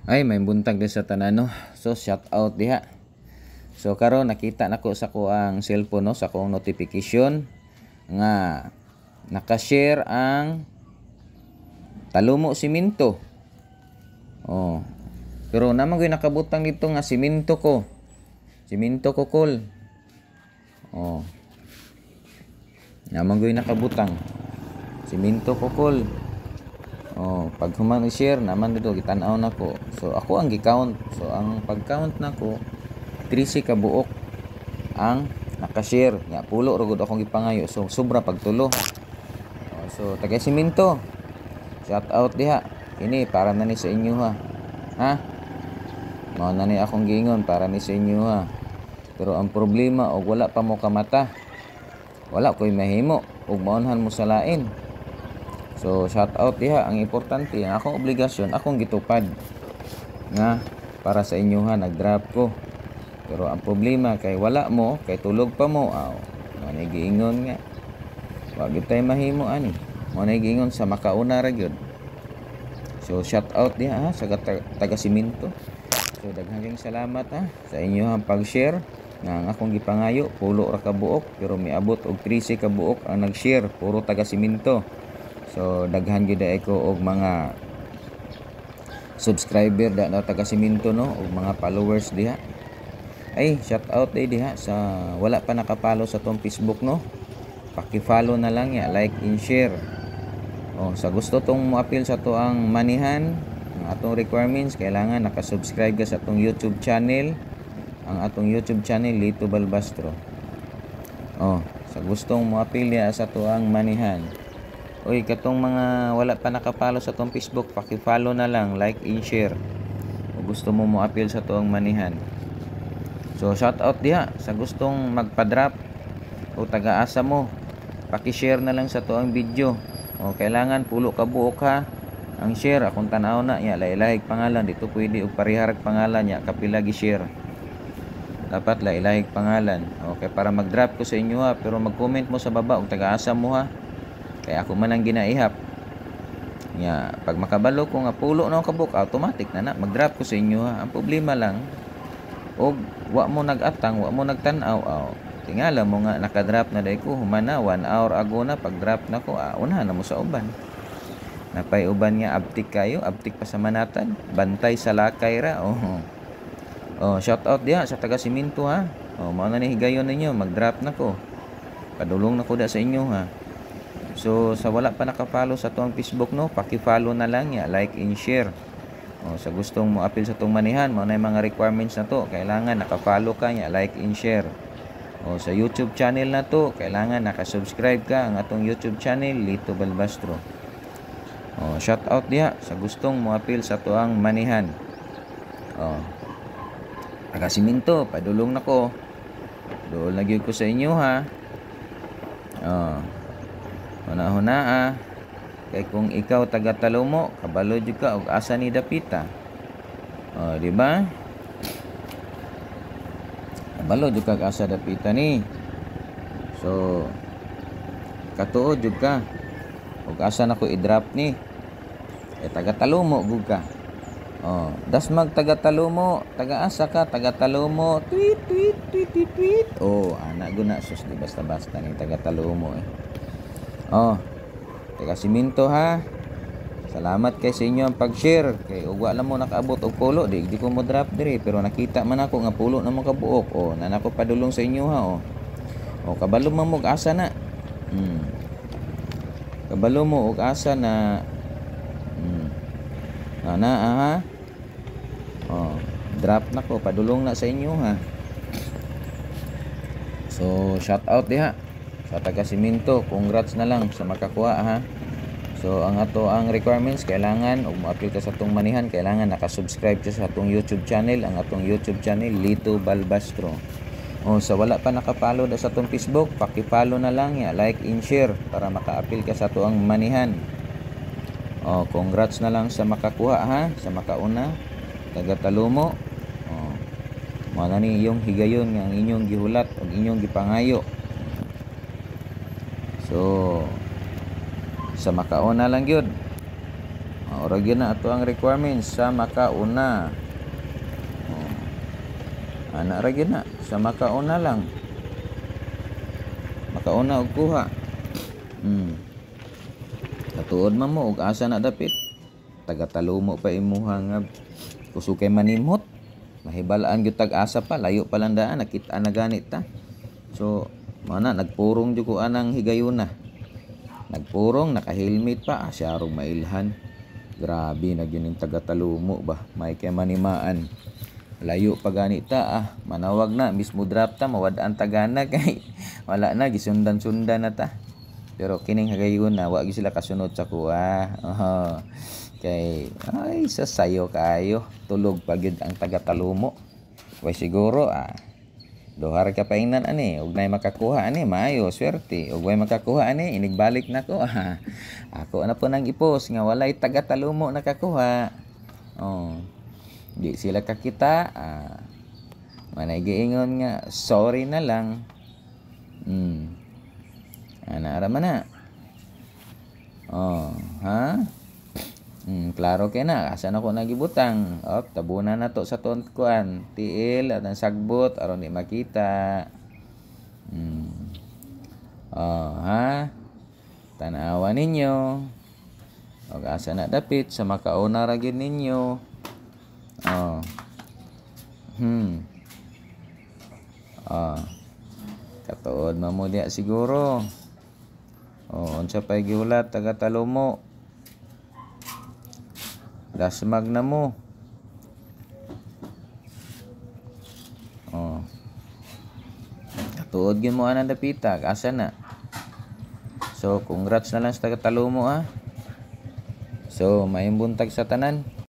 Ay, may buntag din sa tanan no. So shout out diha. So karon nakita nako sa ko ang cellphone no, sa kong notification nga naka-share ang Talumo Simento. Oh. Pero naman ko'y nakabutang dito nga simento ko. Simento ko kol. Oh. Naman ko'y nakabutang. Simento ko kol. Oh, pag human i-share naman dito gitan-aw nako. So ako ang gi-count. So ang pag-count nako 13 ka buok ang naka-share. Nya pulo ra gud akong gipangayo. So sobra pagtulo. Oh, so taga simento. Shout out diha. Ini para na ni sa inyo ha. Ha? Mao na ni akong giingon para ni sa inyo ha. Pero ang problema og wala pa mo kamata. Wala ko'y mahimo og maunhan mo sa lain. So shout out diha, ang importante ang akong obligasyon akong gitupad nga para sa inyo ha, nag-drop ko. Pero ang problema kay wala mo, kay tulog pa mo. Mo na giingon nga. Wa gyud tay mahimo ani. Mo na giingon sa makauna ra gyud. So shout out diha ha sa taga Simento. So daghang salamat ha sa inyo ang pag-share nga ang akong gipangayo pulo ra ka buok pero miabot og 13 ka buok ang nag-share puro taga Simento. So daghan gyud ay ko og mga subscriber na taga Simento no og mga followers diha. Ay shout out diha sa wala pa nakapalo sa tong Facebook no. Paki-follow na lang ya, like and share. Oh, sa gusto tong mo-appeal sa to ang manihan, ang atong requirements kailangan naka-subscribe ka sa atong YouTube channel. Ang atong YouTube channel Lito Balbastro. Oh, sa gustong mo-appeal ya sa to ang manihan. Oy, katong mga wala pa nakapalo sa tong Facebook, paki-follow na lang, like and share. O gusto mo mo-appeal sa to ang manihan. So shout out diha sa gustong magpa-drop o taga-asa mo. Paki-share na lang sa to ang video. O kailangan pulo ka buok ha. Ang share akong tanaw na ya lailahig pangalan dito pwede og pariharag pangalan ya kapila gi-share. Dapat lailahig pangalan. Okay, para mag-drop ko sa inyo ha, pero mag-comment mo sa baba og taga-asa mo ha. Kaya ako man ang ginaihap. Ya, pag makabalo ko nga pulo na ka buok, automatic na mag-drop ko sa inyo ha. Ang problema lang og wa mo nag-atang, wa mo nagtan-aw. Tingala mo nga naka-drop na dai ko humana 1 hour ago na pag-drop na ko una na mo sa uban. Napay uban nga abtik kayo, abtik pa sa manatan, bantay sa lakay ra. Shout out diha sa taga Simento ha. Mao na ni higayon ninyo, mag-drop na ko. Padulong na ko da sa inyo ha. So sa wala pa naka-follow sa tuang Facebook no, paki-follow na lang ya, like and share. Sa gustong mo appeal sa tong manihan, mao na yung mga requirements na to, kailangan naka-follow ka ya, like and share. Sa YouTube channel na to, kailangan naka-subscribe ka ang atong YouTube channel Lito Balbastro. Shout out diha sa gustong mo appeal sa tuang manihan. Taga Simento, padulong na ko. Dool na gyud ko sa inyo ha. Huna-huna kay kung ikaw taga Talumo, kabalo jud ka og asa ni dapita. Di ba? Kabalo jud ka asa dapita ni. So katuod jud ka og asa nako i-drop ni. Taga Talumo gud ka. Dasmag taga Talumo, taga asa ka, taga Talumo. Tweet. Ana guna sus di basta-basta ni taga Talumo eh. Taga Simento ha. Salamat kay sa inyo ang pag-share. Kay ug wala mo nakaabot og pulo, di ko mo drop diri pero nakita man ako nga pulo na mo ka buok. Na nako padulong sa inyo ha. Kabalo man mo og asa na. Kabalo mo og asa na. Ha. Drop na ko, padulong na sa inyo ha. So shout out diha sa taga Simento, congrats na lang sa makakuha ha. So ang requirements kailangan og mo-apply ka sa atong manihan, kailangan naka-subscribe ka sa atong YouTube channel, ang atong YouTube channel Lito Balbastro. Sa wala pa nakapollow sa atong Facebook, paki-follow na lang ya, like and share para maka-apply ka sa atong manihan. Congrats na lang sa makakuha ha, sa makauna taga Talumo. Mao na ni iyong higayon nga ang inyong gihulat ug inyong gipangayo. So sa makauna lang gyud. Maura gyud na ato ang requirements sa makauna. Ana ra gyud na sa makauna lang. Makauna og kuha. Katuod man mo og asa na dapit. Taga-talumo pa imuha nga kusukay manimot. Mahibalaan gyud tag-asa pa, layo pa lang daan, nakita na ganit ta. So, mana nagpurong jud ko anang higayuna. Nagpurong, naka-helmet pa, asyarong mailhan. Grabe na gyud ning taga-talumo ba, may kay manimaan. Layo pa ganita manawag na mismo drop ta mawad-an tagana kay wala na gisundan-sundan na ta. Pero kining higayuna wa gyud sila kasunod sa kuha. Kay ay sasayo kayo tulog pagid ang taga-talumo. Way siguro duhar ka paingnan ani ug nay makakuha ani maayo swerte ug way makakuha ani inigbalik nako. Ako na po nang ipos nga walay taga-talumo nakakuha. Di sila kakita. Manay giingon nga sorry na lang. Ana ra man na. Klaro kay na asa na ko nagibutang. Tabunan na to sa kuan tiil at ang sagbot aron di makita. Tanawa ninyo. Og asa na dapit sa makauna ra gyud ninyo. Katuod mo diya siguro. Unsa pay gihulat taga-talumo. Dasmag na mo. Katuod gyud mo anang dapita, asa na. So, congrats na lang sa taga-talumo So, maayong buntag sa tanan.